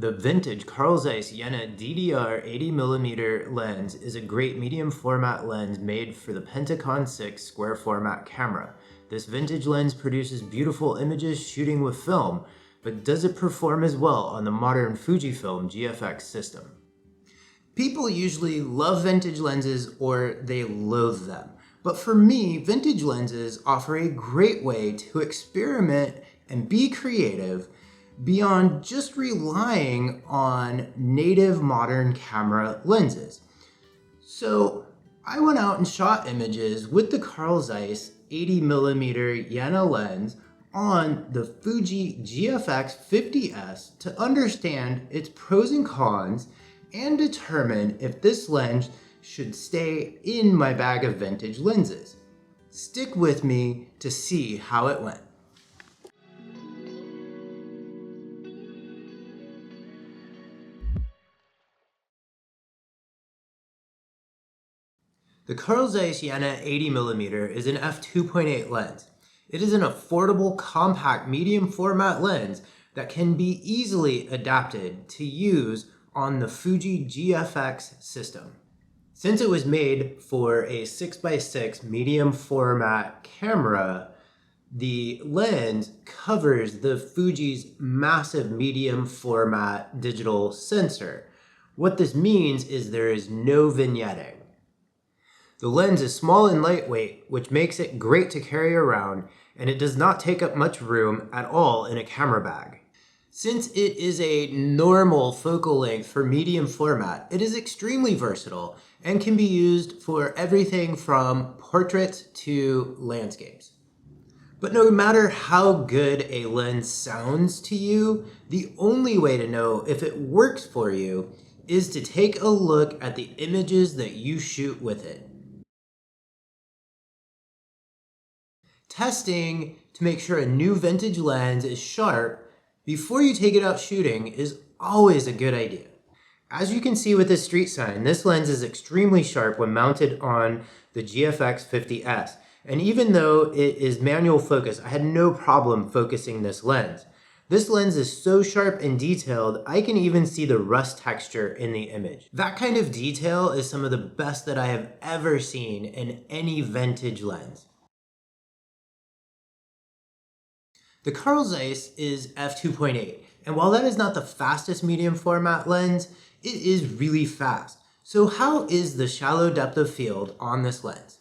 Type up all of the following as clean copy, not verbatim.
The vintage Carl Zeiss Jena DDR 80mm lens is a great medium format lens made for the Pentacon 6 square format camera. This vintage lens produces beautiful images shooting with film, but does it perform as well on the modern Fujifilm GFX system? People usually love vintage lenses or they loathe them. But for me, vintage lenses offer a great way to experiment and be creative beyond just relying on native modern camera lenses. So I went out and shot images with the Carl Zeiss 80mm Jena lens on the Fuji GFX 50S to understand its pros and cons and determine if this lens should stay in my bag of vintage lenses. Stick with me to see how it went. The Carl Zeiss Jena 80mm is an f2.8 lens. It is an affordable, compact, medium format lens that can be easily adapted to use on the Fuji GFX system. Since it was made for a 6x6 medium format camera, the lens covers the Fuji's massive medium format digital sensor. What this means is there is no vignetting. The lens is small and lightweight, which makes it great to carry around, and it does not take up much room at all in a camera bag. Since it is a normal focal length for medium format, it is extremely versatile and can be used for everything from portraits to landscapes. But no matter how good a lens sounds to you, the only way to know if it works for you is to take a look at the images that you shoot with it. Testing to make sure a new vintage lens is sharp before you take it out shooting is always a good idea. As you can see with this street sign, this lens is extremely sharp when mounted on the GFX 50S. And even though it is manual focus, I had no problem focusing this lens. This lens is so sharp and detailed, I can even see the rust texture in the image. That kind of detail is some of the best that I have ever seen in any vintage lens. The Carl Zeiss is f2.8, and while that is not the fastest medium format lens, it is really fast. So how is the shallow depth of field on this lens?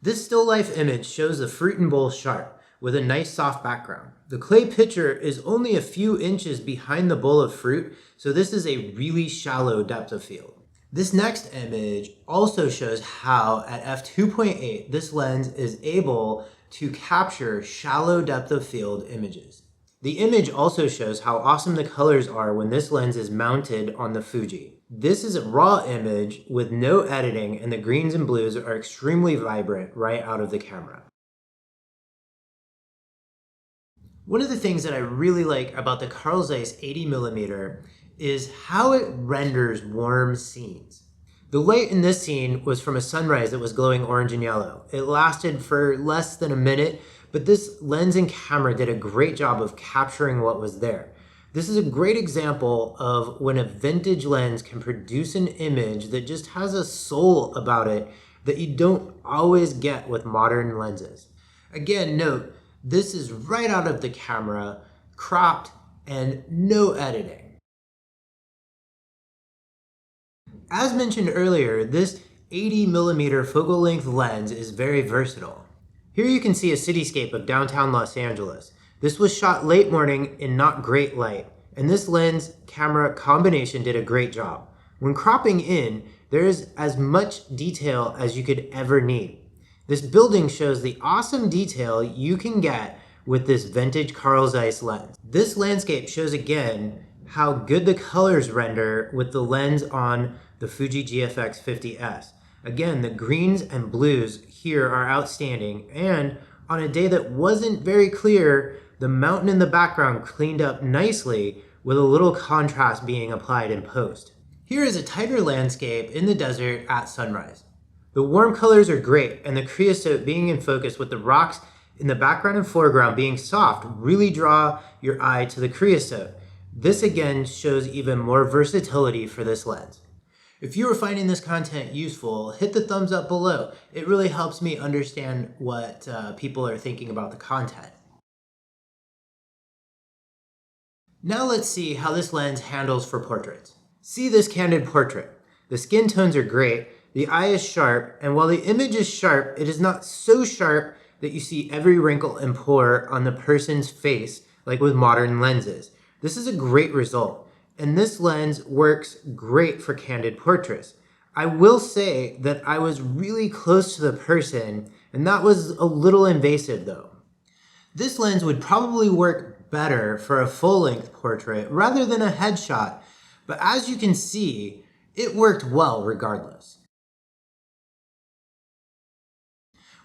This still life image shows the fruit and bowl sharp with a nice soft background. The clay pitcher is only a few inches behind the bowl of fruit, so this is a really shallow depth of field. This next image also shows how at f2.8 this lens is able to capture shallow depth of field images. The image also shows how awesome the colors are when this lens is mounted on the Fuji. This is a raw image with no editing, and the greens and blues are extremely vibrant right out of the camera. One of the things that I really like about the Carl Zeiss 80mm is how it renders warm scenes. The light in this scene was from a sunrise that was glowing orange and yellow. It lasted for less than a minute, but this lens and camera did a great job of capturing what was there. This is a great example of when a vintage lens can produce an image that just has a soul about it that you don't always get with modern lenses. Again, note, this is right out of the camera, cropped, and no editing. As mentioned earlier, this 80mm focal length lens is very versatile. Here you can see a cityscape of downtown Los Angeles. This was shot late morning in not great light, and this lens camera combination did a great job. When cropping in, there is as much detail as you could ever need. This building shows the awesome detail you can get with this vintage Carl Zeiss lens. This landscape shows again how good the colors render with the lens on the Fuji GFX 50S. Again, the greens and blues here are outstanding, and on a day that wasn't very clear, the mountain in the background cleaned up nicely with a little contrast being applied in post. Here is a tighter landscape in the desert at sunrise. The warm colors are great, and the creosote being in focus with the rocks in the background and foreground being soft really draw your eye to the creosote. This again shows even more versatility for this lens. If you are finding this content useful, hit the thumbs up below. It really helps me understand what people are thinking about the content. Now let's see how this lens handles for portraits. See this candid portrait. The skin tones are great, the eye is sharp, and while the image is sharp, it is not so sharp that you see every wrinkle and pore on the person's face like with modern lenses. This is a great result, and this lens works great for candid portraits. I will say that I was really close to the person, and that was a little invasive though. This lens would probably work better for a full-length portrait rather than a headshot, but as you can see, it worked well regardless.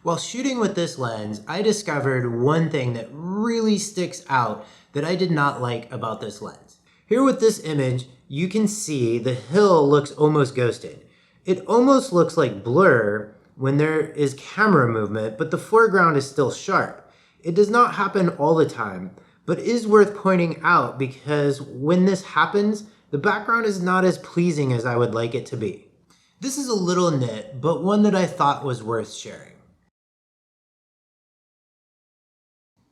While shooting with this lens, I discovered one thing that really sticks out that I did not like about this lens. Here with this image, you can see the hill looks almost ghosted. It almost looks like blur when there is camera movement, but the foreground is still sharp. It does not happen all the time, but is worth pointing out because when this happens, the background is not as pleasing as I would like it to be. This is a little nit, but one that I thought was worth sharing.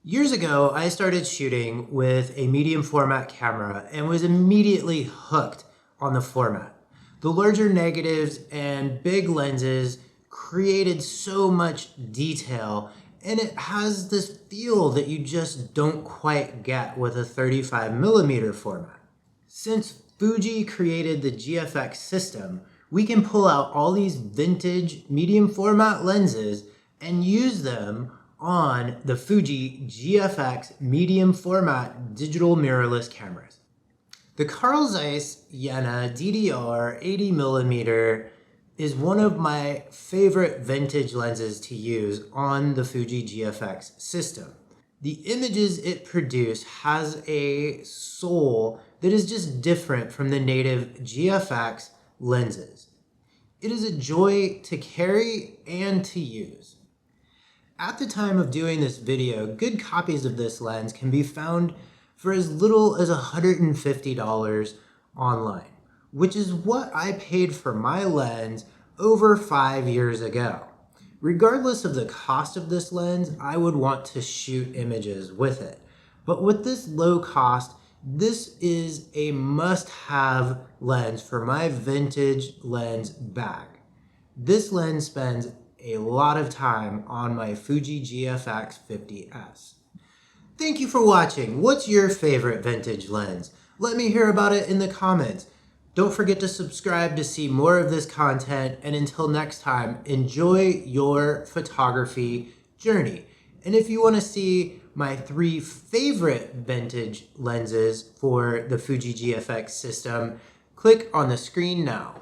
Years ago, I started shooting with a medium format camera and was immediately hooked on the format. The larger negatives and big lenses created so much detail, and it has this feel that you just don't quite get with a 35mm format. Since Fuji created the GFX system, we can pull out all these vintage medium format lenses and use them on the Fuji GFX medium format digital mirrorless cameras. The Carl Zeiss Jena DDR 80mm is one of my favorite vintage lenses to use on the Fuji GFX system. The images it produced has a soul that is just different from the native GFX lenses. It is a joy to carry and to use. At the time of doing this video, good copies of this lens can be found for as little as $150 online, which is what I paid for my lens over 5 years ago. Regardless of the cost of this lens, I would want to shoot images with it. But with this low cost, this is a must-have lens for my vintage lens bag. This lens spends a lot of time on my Fuji GFX 50S. Thank you for watching. What's your favorite vintage lens? Let me hear about it in the comments. Don't forget to subscribe to see more of this content, and until next time, enjoy your photography journey. And if you want to see my 3 favorite vintage lenses for the Fuji GFX system, click on the screen now.